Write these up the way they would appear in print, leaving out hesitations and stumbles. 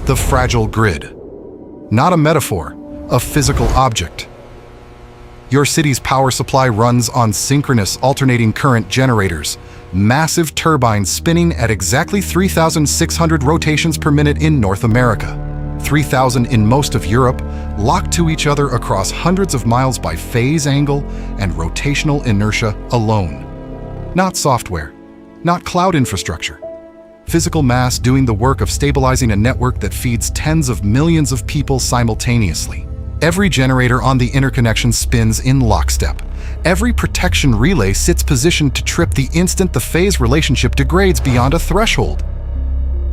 The fragile grid. Not a metaphor, a physical object. Your city's power supply runs on synchronous alternating current generators, massive turbines spinning at exactly 3,600 rotations per minute in North America, 3,000 in most of Europe, locked to each other across hundreds of miles by phase angle and rotational inertia alone. Not software, not cloud infrastructure. Physical mass doing the work of stabilizing a network that feeds tens of millions of people simultaneously. Every generator on the interconnection spins in lockstep. Every protection relay sits positioned to trip the instant the phase relationship degrades beyond a threshold.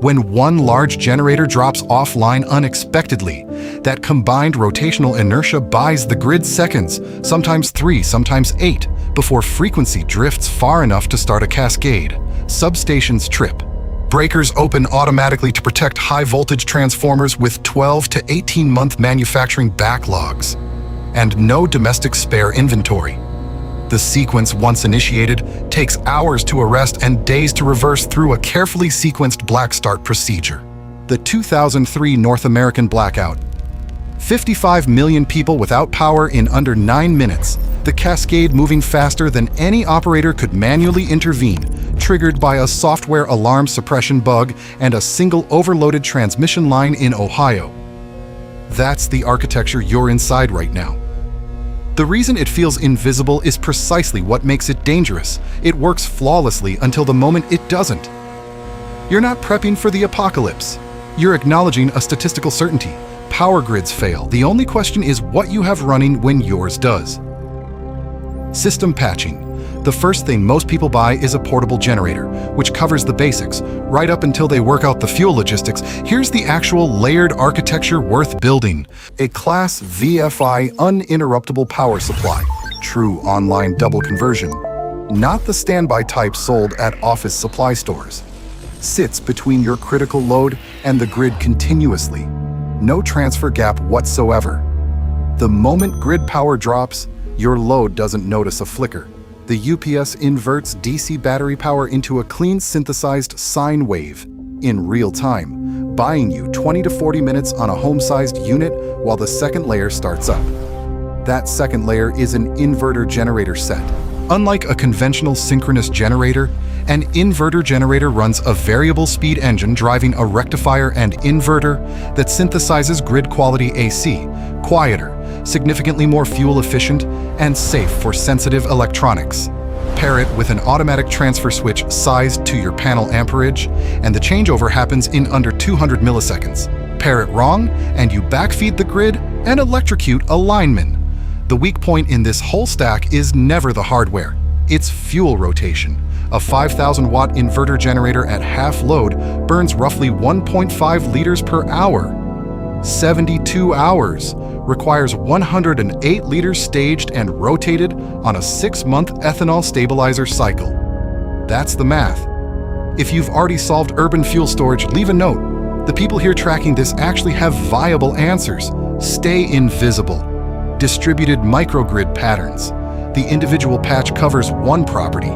When one large generator drops offline unexpectedly, that combined rotational inertia buys the grid seconds, sometimes 3, sometimes 8, before frequency drifts far enough to start a cascade. Substations trip. Breakers open automatically to protect high-voltage transformers with 12 to 18-month manufacturing backlogs, and no domestic spare inventory. The sequence, once initiated, takes hours to arrest and days to reverse through a carefully sequenced black start procedure. The 2003 North American blackout. 55 million people without power in under 9 minutes, the cascade moving faster than any operator could manually intervene, triggered by a software alarm suppression bug and a single overloaded transmission line in Ohio. That's the architecture you're inside right now. The reason it feels invisible is precisely what makes it dangerous. It works flawlessly until the moment it doesn't. You're not prepping for the apocalypse. You're acknowledging a statistical certainty. Power grids fail. The only question is what you have running when yours does. System patching. The first thing most people buy is a portable generator, which covers the basics, right up until they work out the fuel logistics. Here's the actual layered architecture worth building. A Class VFI uninterruptible power supply. True online double conversion. Not the standby type sold at office supply stores. Sits between your critical load and the grid continuously. No transfer gap whatsoever. The moment grid power drops, your load doesn't notice a flicker. The UPS inverts DC battery power into a clean synthesized sine wave in real time, buying you 20 to 40 minutes on a home-sized unit while the second layer starts up. That second layer is an inverter generator set. Unlike a conventional synchronous generator, an inverter generator runs a variable speed engine driving a rectifier and inverter that synthesizes grid quality AC, quieter, significantly more fuel efficient, and safe for sensitive electronics. Pair it with an automatic transfer switch sized to your panel amperage, and the changeover happens in under 200 milliseconds. Pair it wrong, and you backfeed the grid and electrocute a lineman. The weak point in this whole stack is never the hardware. It's fuel rotation. A 5,000-watt inverter generator at half load burns roughly 1.5 liters per hour. 72 hours. Requires 108 liters staged and rotated on a 6-month ethanol stabilizer cycle. That's the math. If you've already solved urban fuel storage, leave a note. The people here tracking this actually have viable answers. Stay invisible. Distributed microgrid patterns. The individual patch covers one property.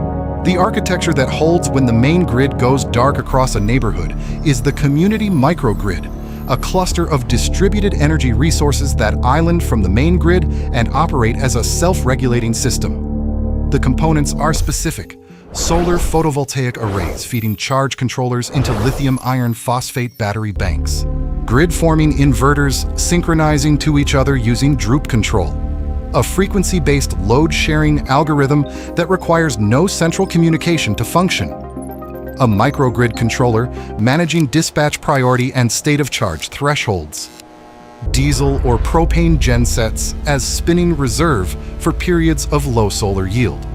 The architecture that holds when the main grid goes dark across a neighborhood is the community microgrid, a cluster of distributed energy resources that island from the main grid and operate as a self-regulating system. The components are specific. Solar photovoltaic arrays feeding charge controllers into lithium iron phosphate battery banks. Grid-forming inverters synchronizing to each other using droop control. A frequency-based load-sharing algorithm that requires no central communication to function. A microgrid controller managing dispatch priority and state of charge thresholds. Diesel or propane gensets as spinning reserve for periods of low solar yield.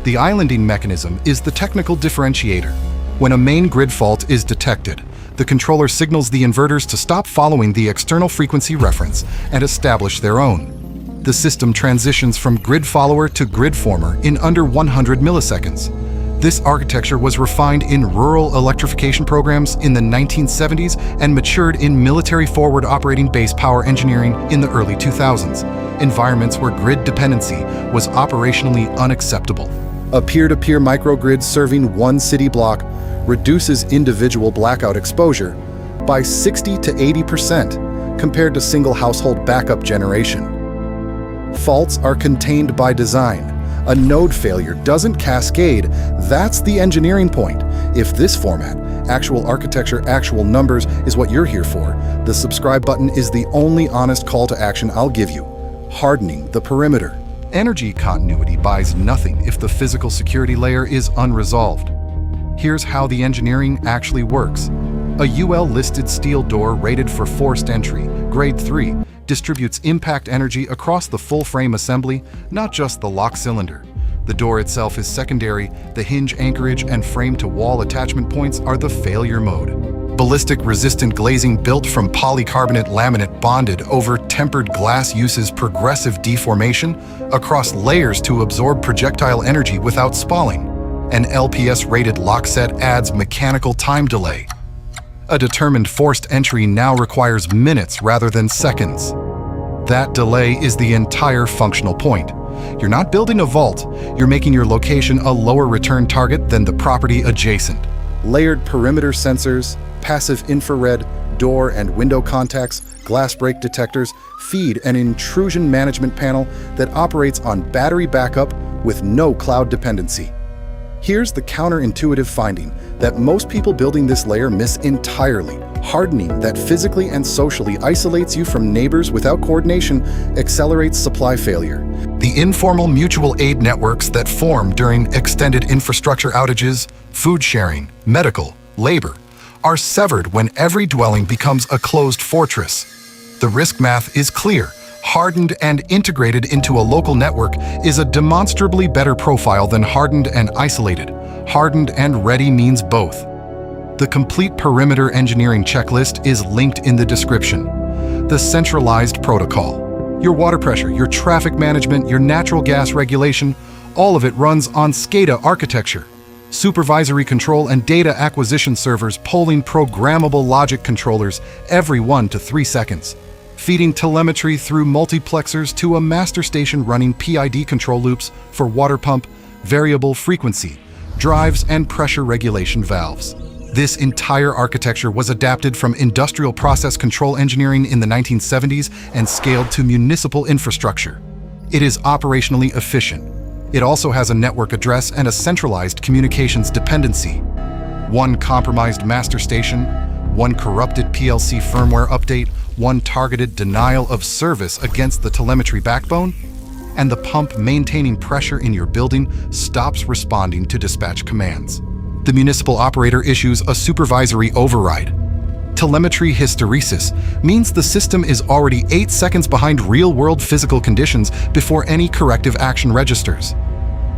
The islanding mechanism is the technical differentiator. When a main grid fault is detected, the controller signals the inverters to stop following the external frequency reference and establish their own. The system transitions from grid follower to grid former in under 100 milliseconds. This architecture was refined in rural electrification programs in the 1970s and matured in military forward operating base power engineering in the early 2000s, environments where grid dependency was operationally unacceptable. A peer-to-peer microgrid serving one city block reduces individual blackout exposure, by 60 to 80% compared to single household backup generation. Faults are contained by design. A node failure doesn't cascade. That's the engineering point. If this format, actual architecture, actual numbers, is what you're here for, the subscribe button is the only honest call to action I'll give you. Hardening the perimeter. Energy continuity buys nothing if the physical security layer is unresolved. Here's how the engineering actually works. A UL-listed steel door rated for forced entry, grade 3, distributes impact energy across the full frame assembly, not just the lock cylinder. The door itself is secondary. The hinge anchorage and frame-to-wall attachment points are the failure mode. Ballistic-resistant glazing built from polycarbonate laminate bonded over tempered glass uses progressive deformation across layers to absorb projectile energy without spalling. An LPS-rated lock set adds mechanical time delay. A determined forced entry now requires minutes rather than seconds. That delay is the entire functional point. You're not building a vault, you're making your location a lower return target than the property adjacent. Layered perimeter sensors, passive infrared, door and window contacts, glass break detectors feed an intrusion management panel that operates on battery backup with no cloud dependency. Here's the counterintuitive finding that most people building this layer miss entirely. Hardening that physically and socially isolates you from neighbors without coordination accelerates supply failure. The informal mutual aid networks that form during extended infrastructure outages, food sharing, medical, labor, are severed when every dwelling becomes a closed fortress. The risk math is clear. Hardened and integrated into a local network is a demonstrably better profile than hardened and isolated. Hardened and ready means both. The complete perimeter engineering checklist is linked in the description. The Centralized Protocol. Your water pressure, your traffic management, your natural gas regulation, all of it runs on SCADA architecture. Supervisory control and data acquisition servers polling programmable logic controllers every 1 to 3 seconds. Feeding telemetry through multiplexers to a master station running PID control loops for water pump, variable frequency, drives, and pressure regulation valves. This entire architecture was adapted from industrial process control engineering in the 1970s and scaled to municipal infrastructure. It is operationally efficient. It also has a network address and a centralized communications dependency. One compromised master station, one corrupted PLC firmware update, one targeted denial of service against the telemetry backbone, and the pump maintaining pressure in your building stops responding to dispatch commands. The municipal operator issues a supervisory override. Telemetry hysteresis means the system is already 8 seconds behind real-world physical conditions before any corrective action registers.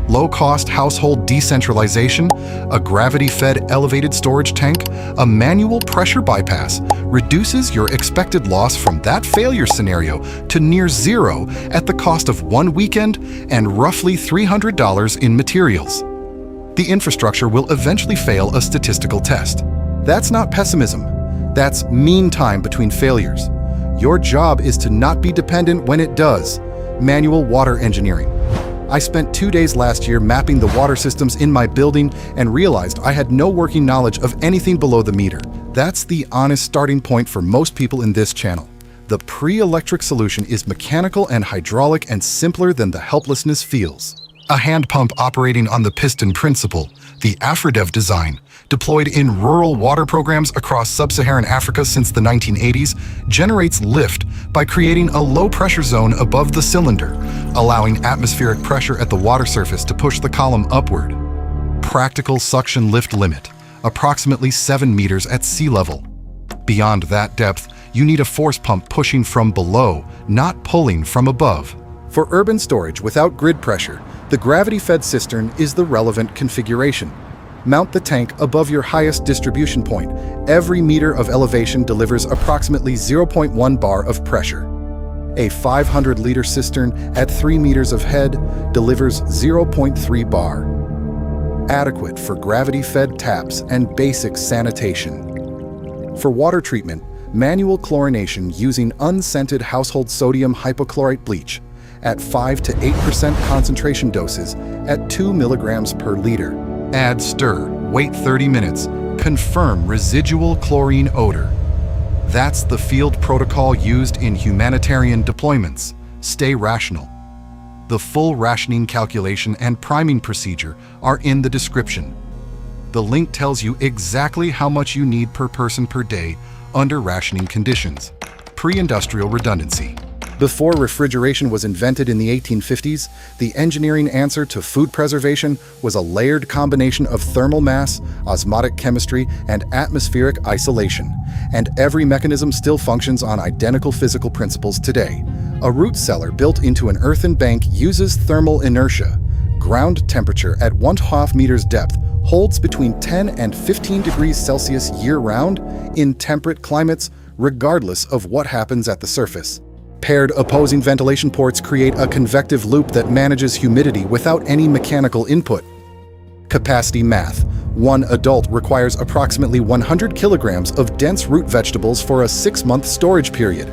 Low-cost household decentralization, a gravity-fed elevated storage tank, a manual pressure bypass reduces your expected loss from that failure scenario to near zero at the cost of 1 weekend and roughly $300 in materials. The infrastructure will eventually fail a statistical test. That's not pessimism. That's mean time between failures. Your job is to not be dependent when it does. Manual water engineering. I spent 2 days last year mapping the water systems in my building and realized I had no working knowledge of anything below the meter. That's the honest starting point for most people in this channel. The pre-electric solution is mechanical and hydraulic and simpler than the helplessness feels. A hand pump operating on the piston principle, the ASHRAE design, deployed in rural water programs across sub-Saharan Africa since the 1980s, generates lift by creating a low-pressure zone above the cylinder, allowing atmospheric pressure at the water surface to push the column upward. Practical suction lift limit, approximately 7 meters at sea level. Beyond that depth, you need a force pump pushing from below, not pulling from above. For urban storage without grid pressure, the gravity-fed cistern is the relevant configuration. Mount the tank above your highest distribution point. Every meter of elevation delivers approximately 0.1 bar of pressure. A 500-liter cistern at 3 meters of head delivers 0.3 bar. Adequate for gravity-fed taps and basic sanitation. For water treatment, manual chlorination using unscented household sodium hypochlorite bleach at 5 to 8% concentration doses at 2 milligrams per liter. Add stir, wait 30 minutes, confirm residual chlorine odor. That's the field protocol used in humanitarian deployments. Stay rational. The full rationing calculation and priming procedure are in the description. The link tells you exactly how much you need per person per day under rationing conditions. Pre-industrial redundancy. Before refrigeration was invented in the 1850s, the engineering answer to food preservation was a layered combination of thermal mass, osmotic chemistry, and atmospheric isolation. And every mechanism still functions on identical physical principles today. A root cellar built into an earthen bank uses thermal inertia. Ground temperature at 1.5 meters depth holds between 10 and 15 degrees Celsius year-round in temperate climates, regardless of what happens at the surface. Paired opposing ventilation ports create a convective loop that manages humidity without any mechanical input. Capacity math. One adult requires approximately 100 kilograms of dense root vegetables for a 6-month storage period.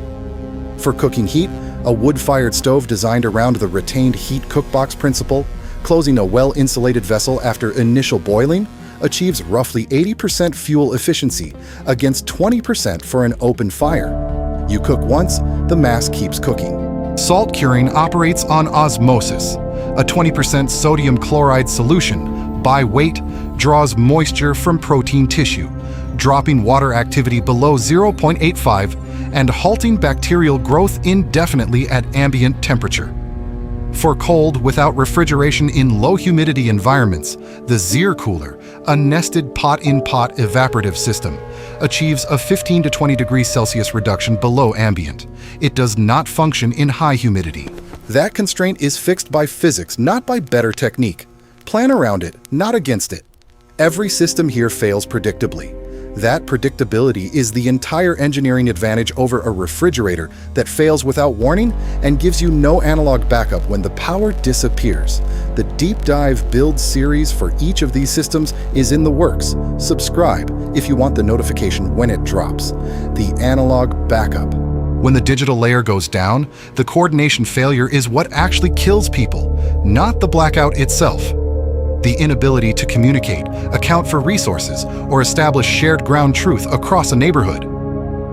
For cooking heat, a wood-fired stove designed around the retained heat cookbox principle, closing a well-insulated vessel after initial boiling, achieves roughly 80% fuel efficiency against 20% for an open fire. You cook once, the mass keeps cooking. Salt curing operates on osmosis. A 20% sodium chloride solution, by weight, draws moisture from protein tissue, dropping water activity below 0.85 and halting bacterial growth indefinitely at ambient temperature. For cold without refrigeration in low humidity environments, the Zier cooler, a nested pot-in-pot evaporative system, achieves a 15 to 20 degrees Celsius reduction below ambient. It does not function in high humidity. That constraint is fixed by physics, not by better technique. Plan around it, not against it. Every system here fails predictably. That predictability is the entire engineering advantage over a refrigerator that fails without warning and gives you no analog backup when the power disappears. The Deep Dive Build series for each of these systems is in the works. Subscribe if you want the notification when it drops. The analog backup. When the digital layer goes down, the coordination failure is what actually kills people, not the blackout itself. The inability to communicate, account for resources, or establish shared ground truth across a neighborhood.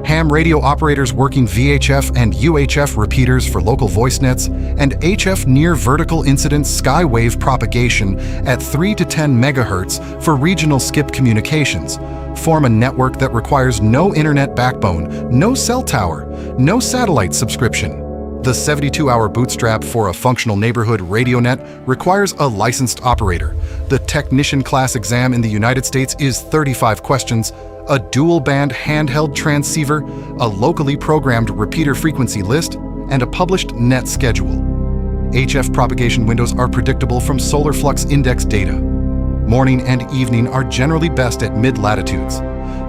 Ham radio operators working VHF and UHF repeaters for local voice nets, and HF near vertical incidence skywave propagation at 3 to 10 megahertz for regional skip communications, form a network that requires no internet backbone, no cell tower, no satellite subscription. The 72-hour bootstrap for a functional neighborhood radio net requires a licensed operator. The technician class exam in the United States is 35 questions, a dual-band handheld transceiver, a locally programmed repeater frequency list, and a published net schedule. HF propagation windows are predictable from solar flux index data. Morning and evening are generally best at mid-latitudes.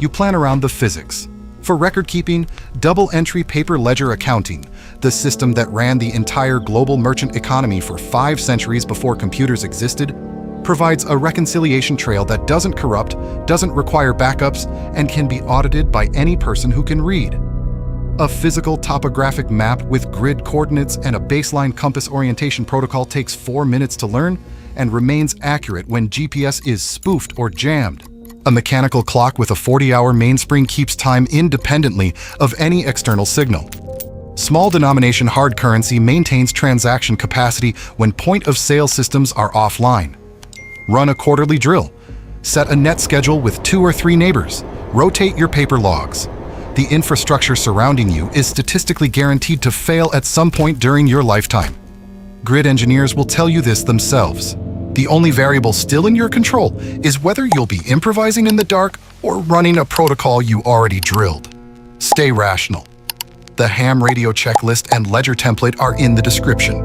You plan around the physics. For record-keeping, double-entry paper ledger accounting, the system that ran the entire global merchant economy for 5 centuries before computers existed, provides a reconciliation trail that doesn't corrupt, doesn't require backups, and can be audited by any person who can read. A physical topographic map with grid coordinates and a baseline compass orientation protocol takes 4 minutes to learn and remains accurate when GPS is spoofed or jammed. A mechanical clock with a 40-hour mainspring keeps time independently of any external signal. Small denomination hard currency maintains transaction capacity when point-of-sale systems are offline. Run a quarterly drill. Set a net schedule with 2 or 3 neighbors. Rotate your paper logs. The infrastructure surrounding you is statistically guaranteed to fail at some point during your lifetime. Grid engineers will tell you this themselves. The only variable still in your control is whether you'll be improvising in the dark or running a protocol you already drilled. Stay rational. The ham radio checklist and ledger template are in the description.